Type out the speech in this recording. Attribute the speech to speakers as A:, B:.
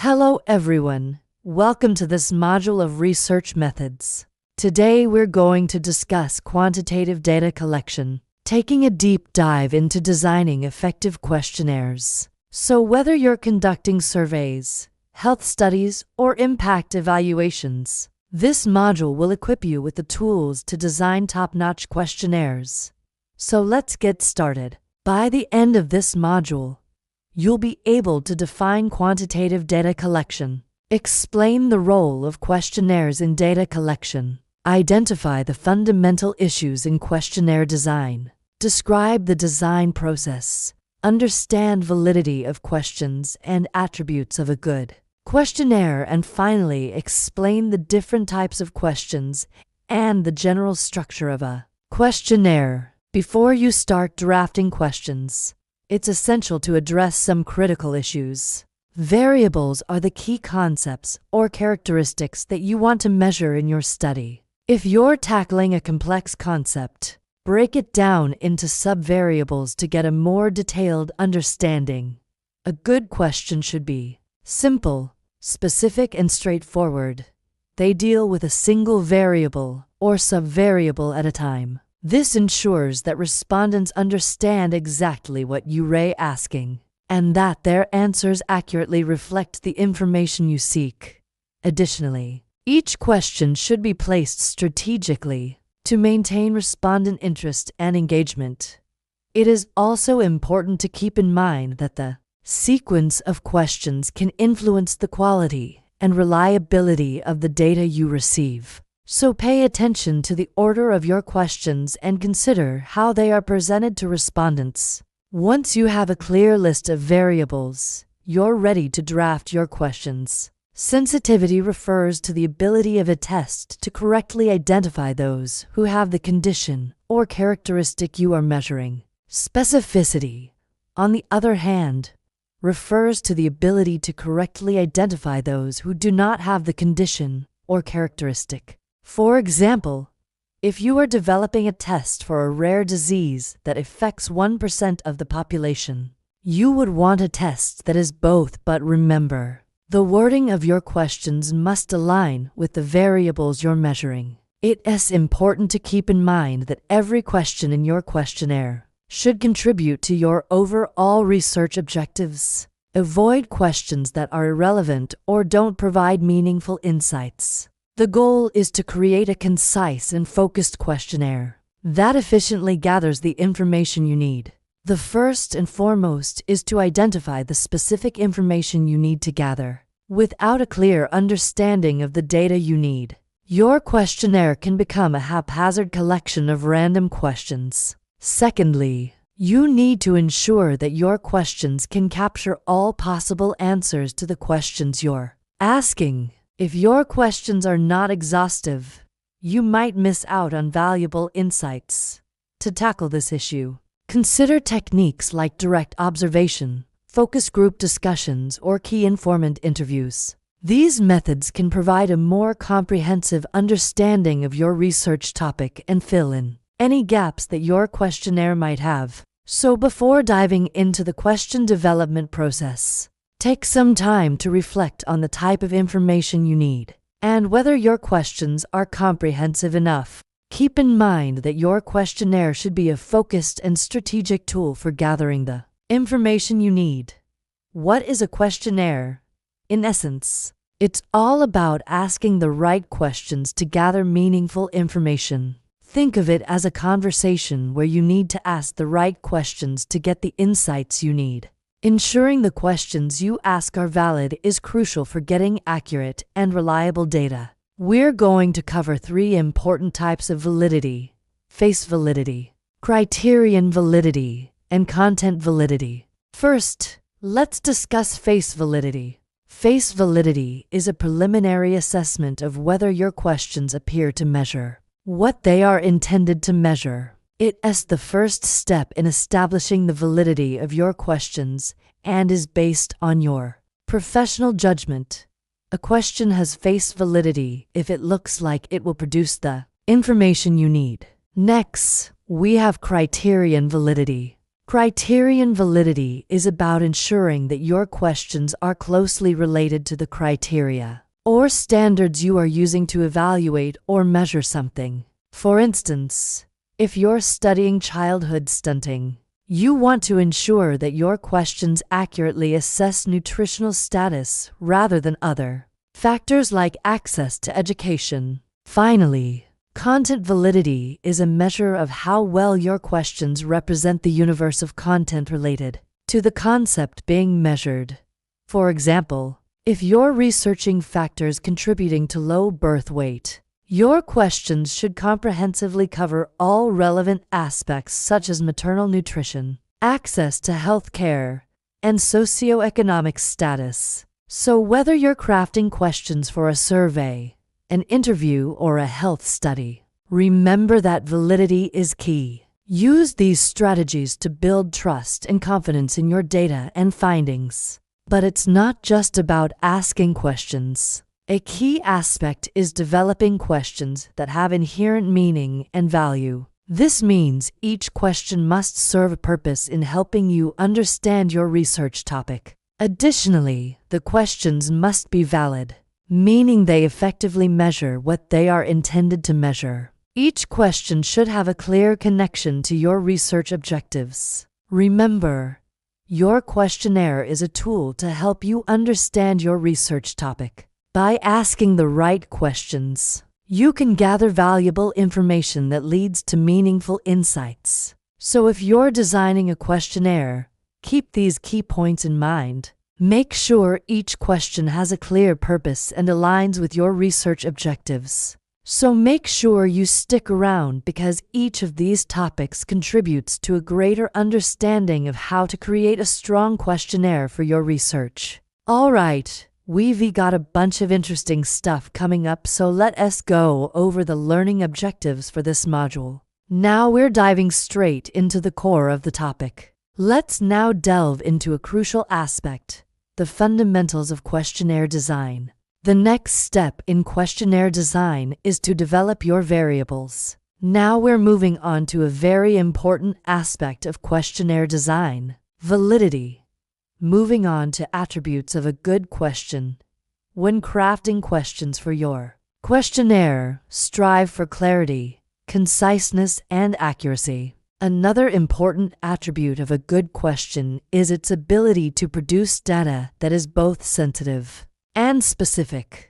A: Hello everyone, welcome to this module of research methods. Today we're going to discuss quantitative data collection, taking a deep dive into designing effective questionnaires. So whether you're conducting surveys, health studies, or impact evaluations, this module will equip you with the tools to design top-notch questionnaires. So let's get started. By the end of this module, you'll be able to define quantitative data collection, explain the role of questionnaires in data collection, identify the fundamental issues in questionnaire design, describe the design process, understand validity of questions and attributes of a good questionnaire, and finally explain the different types of questions and the general structure of a questionnaire. Before you start drafting questions, it's essential to address some critical issues. Variables are the key concepts or characteristics that you want to measure in your study. If you're tackling a complex concept, break it down into subvariables to get a more detailed understanding. A good question should be simple, specific, and straightforward. They deal with a single variable or subvariable at a time. This ensures that respondents understand exactly what you're asking and that their answers accurately reflect the information you seek. Additionally, each question should be placed strategically to maintain respondent interest and engagement. It is also important to keep in mind that the sequence of questions can influence the quality and reliability of the data you receive. So pay attention to the order of your questions and consider how they are presented to respondents. Once you have a clear list of variables, you're ready to draft your questions. Sensitivity refers to the ability of a test to correctly identify those who have the condition or characteristic you are measuring. Specificity, on the other hand, refers to the ability to correctly identify those who do not have the condition or characteristic. For example, if you are developing a test for a rare disease that affects 1% of the population, you would want a test that is both. But remember, the wording of your questions must align with the variables you're measuring. It is important to keep in mind that every question in your questionnaire should contribute to your overall research objectives. Avoid questions that are irrelevant or don't provide meaningful insights. The goal is to create a concise and focused questionnaire that efficiently gathers the information you need. The first and foremost is to identify the specific information you need to gather. Without a clear understanding of the data you need, your questionnaire can become a haphazard collection of random questions. Secondly, you need to ensure that your questions can capture all possible answers to the questions you're asking. If your questions are not exhaustive, you might miss out on valuable insights. To tackle this issue, consider techniques like direct observation, focus group discussions, or key informant interviews. These methods can provide a more comprehensive understanding of your research topic and fill in any gaps that your questionnaire might have. So before diving into the question development process, take some time to reflect on the type of information you need and whether your questions are comprehensive enough. Keep in mind that your questionnaire should be a focused and strategic tool for gathering the information you need. What is a questionnaire? In essence, it's all about asking the right questions to gather meaningful information. Think of it as a conversation where you need to ask the right questions to get the insights you need. Ensuring the questions you ask are valid is crucial for getting accurate and reliable data. We're going to cover 3 important types of validity: face validity, criterion validity, and content validity. First, let's discuss face validity. Face validity is a preliminary assessment of whether your questions appear to measure what they are intended to measure. It is the first step in establishing the validity of your questions and is based on your professional judgment. A question has face validity if it looks like it will produce the information you need. Next, we have criterion validity. Criterion validity is about ensuring that your questions are closely related to the criteria or standards you are using to evaluate or measure something. For instance, if you're studying childhood stunting, you want to ensure that your questions accurately assess nutritional status rather than other factors like access to education. Finally, content validity is a measure of how well your questions represent the universe of content related to the concept being measured. For example, if you're researching factors contributing to low birth weight, your questions should comprehensively cover all relevant aspects such as maternal nutrition, access to health care, and socioeconomic status. So whether you're crafting questions for a survey, an interview, or a health study, remember that validity is key. Use these strategies to build trust and confidence in your data and findings. But it's not just about asking questions. A key aspect is developing questions that have inherent meaning and value. This means each question must serve a purpose in helping you understand your research topic. Additionally, the questions must be valid, meaning they effectively measure what they are intended to measure. Each question should have a clear connection to your research objectives. Remember, your questionnaire is a tool to help you understand your research topic. By asking the right questions, you can gather valuable information that leads to meaningful insights. So if you're designing a questionnaire, keep these key points in mind. Make sure each question has a clear purpose and aligns with your research objectives. So make sure you stick around because each of these topics contributes to a greater understanding of how to create a strong questionnaire for your research. All right, we've got a bunch of interesting stuff coming up, so let us go over the learning objectives for this module. Now we're diving straight into the core of the topic. Let's now delve into a crucial aspect, the fundamentals of questionnaire design. The next step in questionnaire design is to develop your variables. Now we're moving on to a very important aspect of questionnaire design, validity. Moving on to attributes of a good question. When crafting questions for your questionnaire, strive for clarity, conciseness, and accuracy. Another important attribute of a good question is its ability to produce data that is both sensitive and specific.